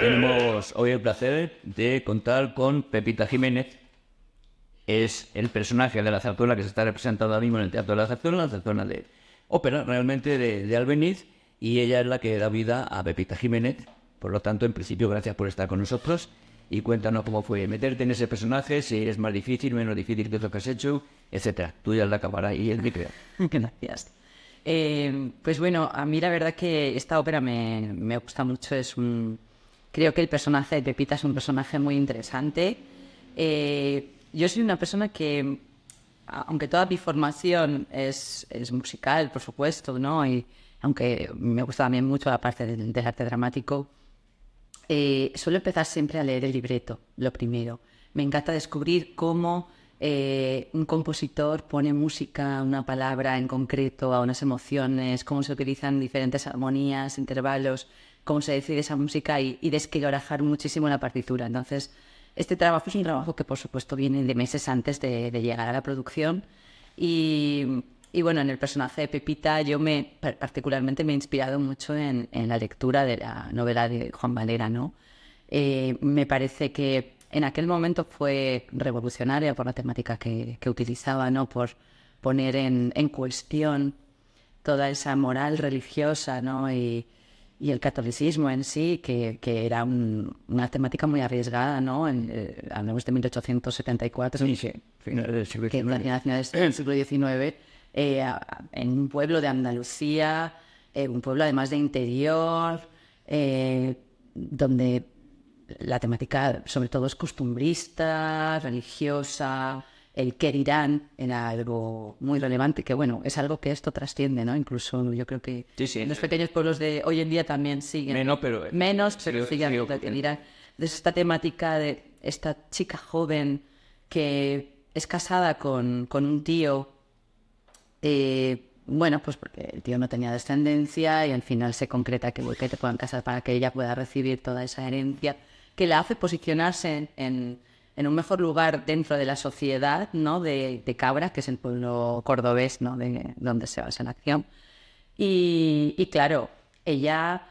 Tenemos hoy el placer de contar con Pepita Jiménez. Es el personaje de la zarzuela que se está representando ahora mismo en el Teatro de la zarzuela de ópera, realmente de Albéniz, y ella es la que da vida a Pepita Jiménez. Por lo tanto, en principio, gracias por estar con nosotros y cuéntanos cómo fue meterte en ese personaje, si es más difícil, menos difícil que lo que has hecho, etcétera. Tú ya la cámara y el micro. Gracias. Pues bueno, a mí la verdad que esta ópera me gusta mucho. Creo que el personaje de Pepita es un personaje muy interesante. Yo soy una persona que, aunque toda mi formación es musical, por supuesto, ¿no? Y aunque me gusta también mucho la parte del arte dramático, suelo empezar siempre a leer el libreto, lo primero. Me encanta descubrir cómo un compositor pone música a una palabra en concreto, a unas emociones, cómo se utilizan diferentes armonías, intervalos, cómo se decide esa música y desquebrajar muchísimo la partitura. Entonces, este trabajo es un trabajo que, por supuesto, viene de meses antes de llegar a la producción. Y bueno, en el personaje de Pepita yo particularmente me he inspirado mucho en la lectura de la novela de Juan Valera, ¿no? Me parece que en aquel momento fue revolucionaria por la temática que utilizaba, ¿no? Por poner en cuestión toda esa moral religiosa, ¿no? Y el catolicismo en sí, que era una temática muy arriesgada, ¿no? Hablamos de 1874, Sí, finales del siglo que XIX. finales del siglo XIX, en un pueblo de Andalucía, un pueblo además de interior, donde la temática sobre todo es costumbrista, religiosa. El qué dirán era algo muy relevante, que bueno, es algo que esto trasciende, ¿no? Incluso yo creo que Sí. en los pequeños pueblos de hoy en día también siguen. Menos, pero Siguen el qué dirán. Entonces esta temática de esta chica joven que es casada con un tío, bueno, pues porque el tío no tenía descendencia y al final se concreta que te puedan casar para que ella pueda recibir toda esa herencia, que la hace posicionarse en un mejor lugar dentro de la sociedad, ¿no? de Cabra, que es el pueblo cordobés, ¿no? de donde se basa la acción. Y claro, ella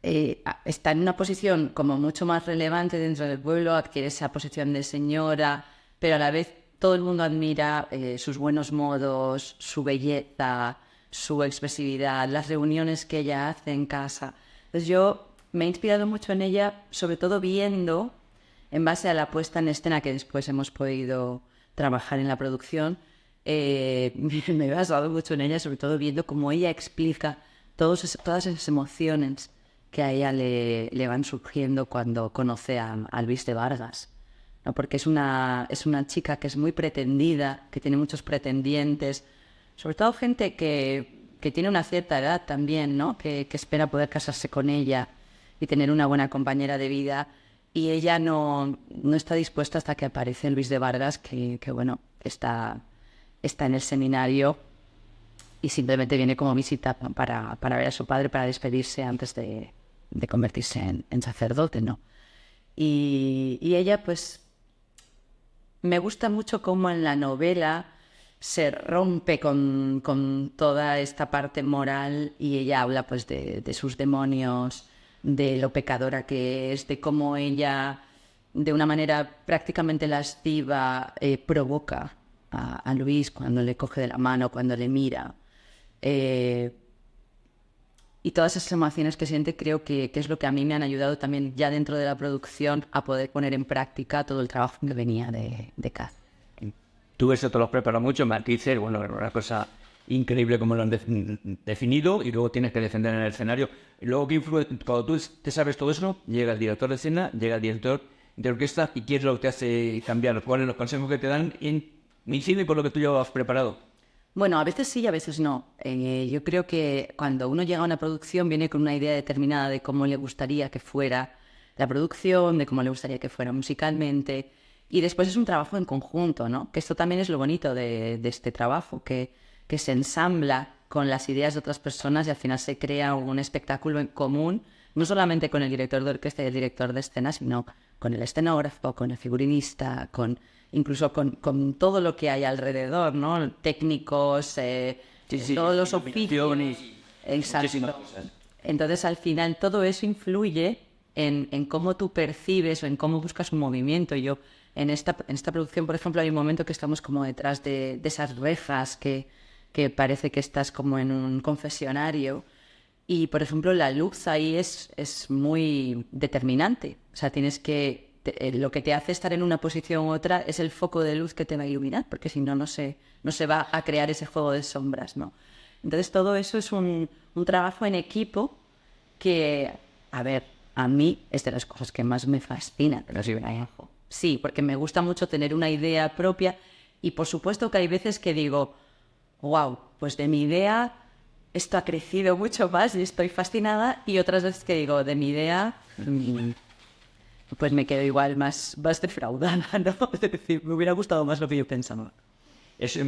está en una posición como mucho más relevante dentro del pueblo, adquiere esa posición de señora, pero a la vez todo el mundo admira sus buenos modos, su belleza, su expresividad, las reuniones que ella hace en casa. Entonces yo me he inspirado mucho en ella, sobre todo viendo, en base a la puesta en escena que después hemos podido trabajar en la producción, me he basado mucho en ella, sobre todo viendo cómo ella explica todas esas emociones que a ella le van surgiendo cuando conoce a Luis de Vargas, ¿no? Porque es una chica que es muy pretendida, que tiene muchos pretendientes, sobre todo gente que tiene una cierta edad también, ¿no? Que espera poder casarse con ella y tener una buena compañera de vida, y ella no está dispuesta hasta que aparece Luis de Vargas, que bueno, está en el seminario y simplemente viene como visita para ver a su padre, para despedirse antes de convertirse en sacerdote, ¿no? Y ella, pues, me gusta mucho cómo en la novela se rompe con toda esta parte moral y ella habla, pues, de sus demonios, de lo pecadora que es, de cómo ella, de una manera prácticamente lasciva, provoca a Luis cuando le coge de la mano, cuando le mira. Y todas esas emociones que siente creo que es lo que a mí me han ayudado también ya dentro de la producción a poder poner en práctica todo el trabajo que venía de CAD. Tú eso te lo has preparado mucho, matices, bueno, una cosa increíble como lo han definido, y luego tienes que defender en el escenario. Y luego, cuando tú te sabes todo eso, llega el director de escena, llega el director de orquesta, y ¿qué es lo que te hace cambiar? ¿Cuáles son los consejos que te dan? Incide por lo que tú ya has preparado. Bueno, a veces sí y a veces no. Yo creo que cuando uno llega a una producción viene con una idea determinada de cómo le gustaría que fuera la producción, de cómo le gustaría que fuera musicalmente, y después es un trabajo en conjunto, ¿no? Que esto también es lo bonito de este trabajo, que se ensambla con las ideas de otras personas y al final se crea un espectáculo en común, no solamente con el director de orquesta y el director de escena, sino con el escenógrafo, con el figurinista, incluso con todo lo que hay alrededor, ¿no? Técnicos, todos los oficios. Exacto. Entonces, al final, todo eso influye en cómo tú percibes o en cómo buscas un movimiento. Yo, en esta producción, por ejemplo, hay un momento que estamos como detrás de esas rejas que parece que estás como en un confesionario. Y, por ejemplo, la luz ahí es muy determinante. O sea, lo que te hace estar en una posición u otra es el foco de luz que te va a iluminar, porque si no, no se va a crear ese juego de sombras, ¿no? Entonces, todo eso es un trabajo en equipo que, a ver, a mí es de las cosas que más me fascinan. Sí, porque me gusta mucho tener una idea propia y, por supuesto, que hay veces que digo, wow, pues de mi idea esto ha crecido mucho más y estoy fascinada, y otras veces que digo, de mi idea, pues me quedo igual más defraudada, ¿no? Es decir, me hubiera gustado más lo que yo pensaba.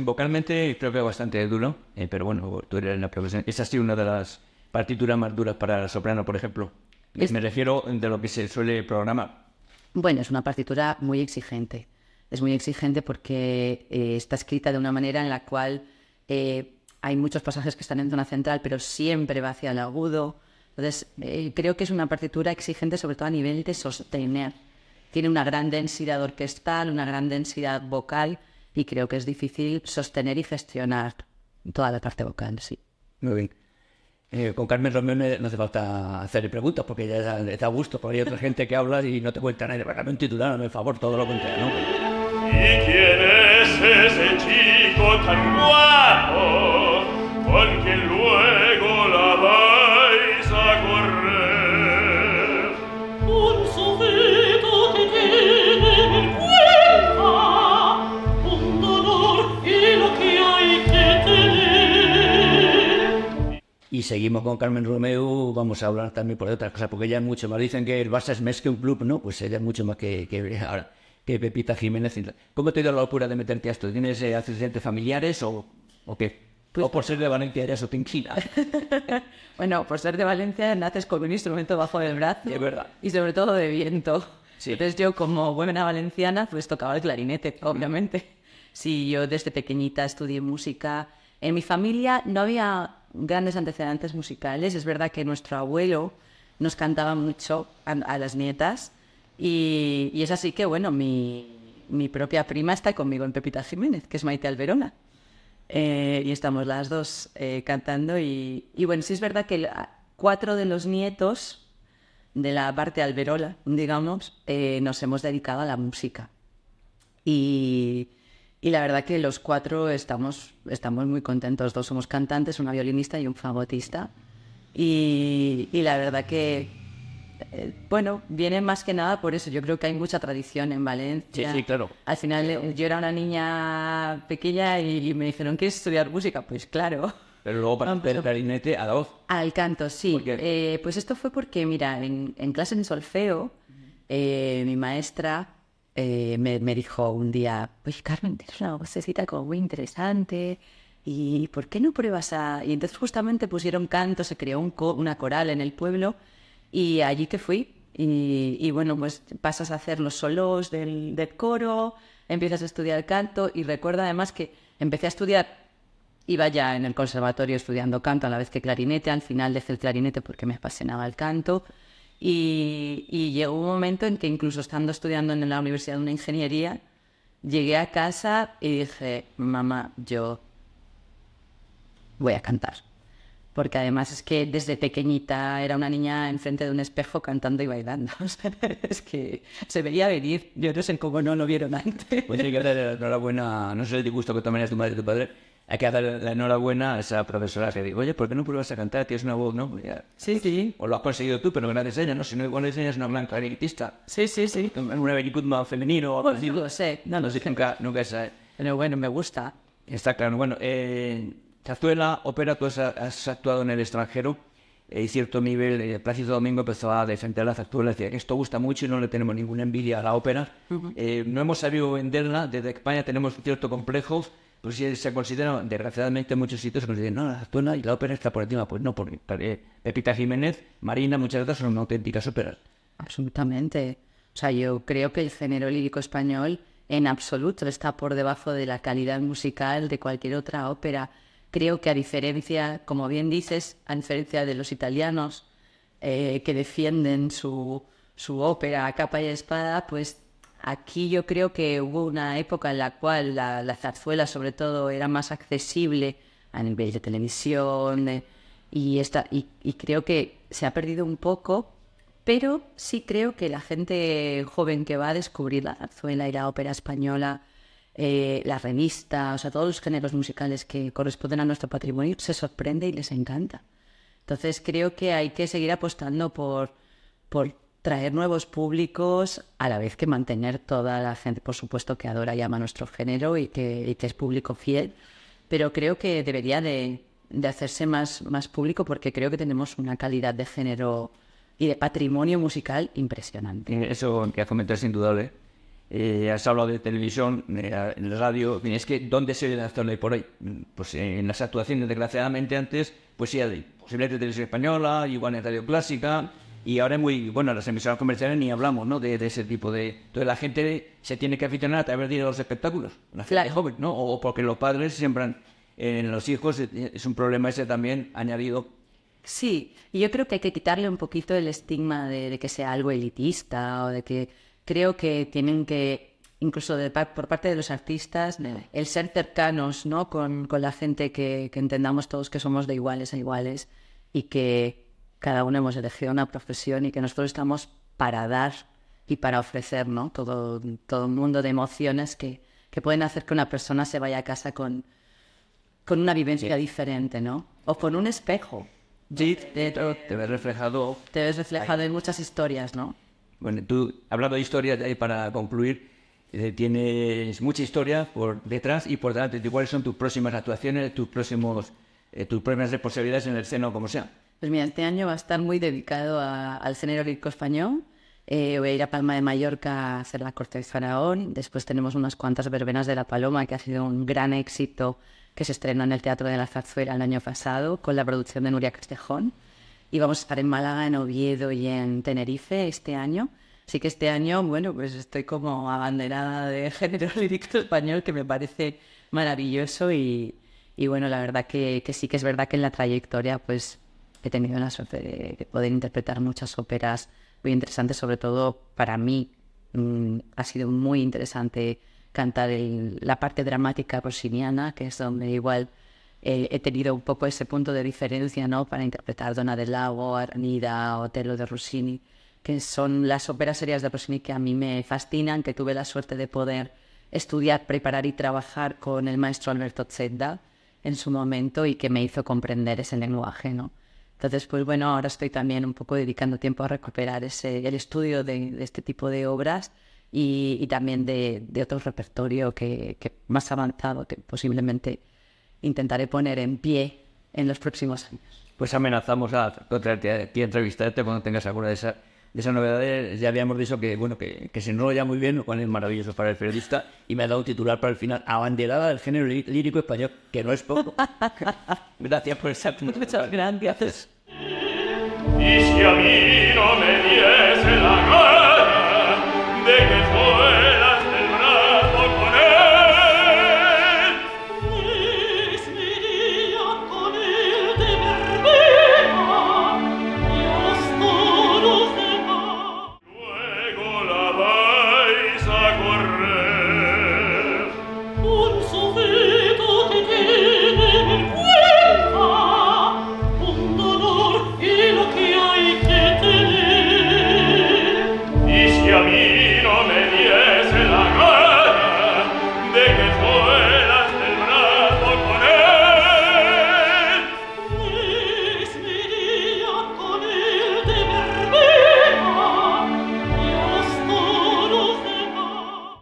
Vocalmente creo que es bastante duro, pero bueno, tú eres la profesión. Esa ha sido una de las partituras más duras para la soprano, por ejemplo. Me refiero de lo que se suele programar. Bueno, es una partitura muy exigente. Es muy exigente porque está escrita de una manera en la cual hay muchos pasajes que están en zona central, pero siempre va hacia el agudo. Entonces, creo que es una partitura exigente, sobre todo a nivel de sostener. Tiene una gran densidad orquestal, una gran densidad vocal, y creo que es difícil sostener y gestionar toda la parte vocal, sí. Muy bien. Con Carmen Romeo no hace falta hacerle preguntas, porque ya está a gusto, porque hay otra gente que habla y no te cuenta nada. Dame un titular, dame el favor, todo lo contrario, ¿no? ¿Y quién es ese chico tan guapo con quien luego la vais a correr? Un sujeto que tiene en cuenta un dolor y lo que hay que tener. Y seguimos con Carmen Romeo, vamos a hablar también por otras cosas, porque ella es mucho más. Dicen que el Barça es más que un club, ¿no? Pues ella es mucho más que Pepita Jiménez. ¿Cómo te ha ido la locura de meterte a esto? ¿Tienes antecedentes familiares o qué? Pues, ¿O por ser de Valencia eres o te inclina? Bueno, por ser de Valencia naces con un instrumento bajo el brazo. Es verdad. Y sobre todo de viento. Sí. Entonces yo, como buena valenciana, pues tocaba el clarinete, obviamente. Sí, yo desde pequeñita estudié música. En mi familia no había grandes antecedentes musicales. Es verdad que nuestro abuelo nos cantaba mucho a las nietas. Y es así que, bueno, mi propia prima está conmigo en Pepita Jiménez, que es Maite Alberona. Y estamos las dos cantando. Y bueno, sí es verdad que 4 de los nietos de la parte alberola, digamos, nos hemos dedicado a la música. Y la verdad que los 4 estamos muy contentos. 2 somos cantantes, una violinista y un fagotista. Y la verdad que bueno, viene más que nada por eso. Yo creo que hay mucha tradición en Valencia. Sí, claro. Al final yo era una niña pequeña y me dijeron, ¿quieres estudiar música? Pues claro. Pero luego para el clarinete a la voz. Al canto, sí. ¿Por qué? Pues esto fue porque, mira, en clase de solfeo, mi maestra me dijo un día, oye, Carmen, tienes una vocecita como muy interesante, ¿y por qué no pruebas a...? Y entonces justamente pusieron canto, se creó una coral en el pueblo, y allí que fui. Y bueno, pues pasas a hacer los solos del coro, empiezas a estudiar canto, y recuerdo además que empecé a estudiar, iba ya en el conservatorio estudiando canto a la vez que clarinete. Al final dejé el clarinete porque me apasionaba el canto, y llegó un momento en que incluso estando estudiando en la Universidad de una Ingeniería, llegué a casa y dije, mamá, yo voy a cantar. Porque además es que desde pequeñita era una niña enfrente de un espejo cantando y bailando. O sea, es que se veía venir. Yo no sé cómo no lo vieron antes. Pues hay que darle la enhorabuena, no sé el disgusto que tomarías tu madre y tu padre, hay que darle la enhorabuena a esa profesora que digo, oye, ¿por qué no pruebas a cantar? Tienes una voz, ¿no? Pues ya, Sí. o lo has conseguido tú, pero gracias a ella, ¿no? Si no, igual enseñas una blanca clarinetista. Sí. Una vericutma femenino o algo así. No lo sé. No sé, nunca es... Pero bueno, me gusta. Está claro. Bueno, Zarzuela, ópera, tú has actuado en el extranjero, hay cierto nivel. Plácido Domingo empezó a defender la zarzuela, decía que esto gusta mucho y no le tenemos ninguna envidia a la ópera. No hemos sabido venderla, desde España tenemos cierto complejo, pues si se considera, desgraciadamente en muchos sitios se considera, no, la zarzuela y la ópera está por encima. Pues no, porque Pepita Jiménez, Marina, muchas otras son auténticas óperas. Absolutamente. O sea, yo creo que el género lírico español en absoluto está por debajo de la calidad musical de cualquier otra ópera. Creo que a diferencia, como bien dices, a diferencia de los italianos, que defienden su ópera a capa y espada, pues aquí yo creo que hubo una época en la cual la zarzuela sobre todo era más accesible a nivel de televisión y creo que se ha perdido un poco, pero sí creo que la gente joven que va a descubrir la zarzuela y la ópera española, la revista, o sea, todos los géneros musicales que corresponden a nuestro patrimonio, se sorprende y les encanta. Entonces creo que hay que seguir apostando por traer nuevos públicos a la vez que mantener toda la gente, por supuesto, que adora y ama nuestro género y que es público fiel, pero creo que debería de hacerse más público porque creo que tenemos una calidad de género y de patrimonio musical impresionante. Eso que has comentado es indudable. Has hablado de televisión, en la radio. En fin, es que ¿dónde se oye la zarzuela por ahí? Pues en las actuaciones, desgraciadamente, antes, pues sí, posiblemente televisión española, igual en radio clásica, y ahora es muy, bueno, las emisoras comerciales ni hablamos, ¿no? De ese tipo de... Entonces la gente se tiene que aficionar a través de ir a los espectáculos, la gente Claro. joven, ¿no? O porque los padres siembran en los hijos, es un problema ese también añadido. Sí, y yo creo que hay que quitarle un poquito el estigma de que sea algo elitista o de que creo que tienen que, incluso por parte de los artistas, el ser cercanos, ¿no? con la gente que entendamos todos que somos de iguales a iguales y que cada uno hemos elegido una profesión y que nosotros estamos para dar y para ofrecer, ¿no? Todo un mundo de emociones que pueden hacer que una persona se vaya a casa con una vivencia diferente, ¿no? O con un espejo. Sí, te ves reflejado. Te ves reflejado en muchas historias, ¿no? Bueno, tú, hablando de historia, para concluir, tienes mucha historia por detrás y por delante. ¿Cuáles son tus próximas actuaciones, tus próximas responsabilidades en el escena o como sea? Pues mira, este año va a estar muy dedicado al género lírico español. Voy a ir a Palma de Mallorca a hacer la corte de Faraón. Después tenemos unas cuantas verbenas de La Paloma, que ha sido un gran éxito, que se estrenó en el Teatro de la Zarzuela el año pasado, con la producción de Nuria Castejón. Y vamos a estar en Málaga, en Oviedo y en Tenerife este año. Así que este año, bueno, pues estoy como abanderada de género lírico español, que me parece maravilloso. Y bueno, la verdad que sí que es verdad que en la trayectoria pues he tenido la suerte de poder interpretar muchas óperas muy interesantes. Sobre todo para mí ha sido muy interesante cantar la parte dramática rossiniana, que es donde igual he tenido un poco ese punto de diferencia, ¿no? Para interpretar Donna del Lago, Armida, Otello de Rossini, que son las óperas serias de Rossini que a mí me fascinan, que tuve la suerte de poder estudiar, preparar y trabajar con el maestro Alberto Zedda en su momento y que me hizo comprender ese lenguaje, ¿no? Entonces, pues bueno, ahora estoy también un poco dedicando tiempo a recuperar el estudio de este tipo de obras y también de otro repertorio que más avanzado, que posiblemente intentaré poner en pie en los próximos años. Pues amenazamos a traerte aquí a entrevistarte cuando tengas alguna de esas novedades. Ya habíamos dicho que, bueno, que se enrolla muy bien, lo cual es maravilloso para el periodista, y me ha dado un titular para el final: abanderada del género lírico español, que no es poco. Gracias por estar. Muchas gracias. Y si a mí no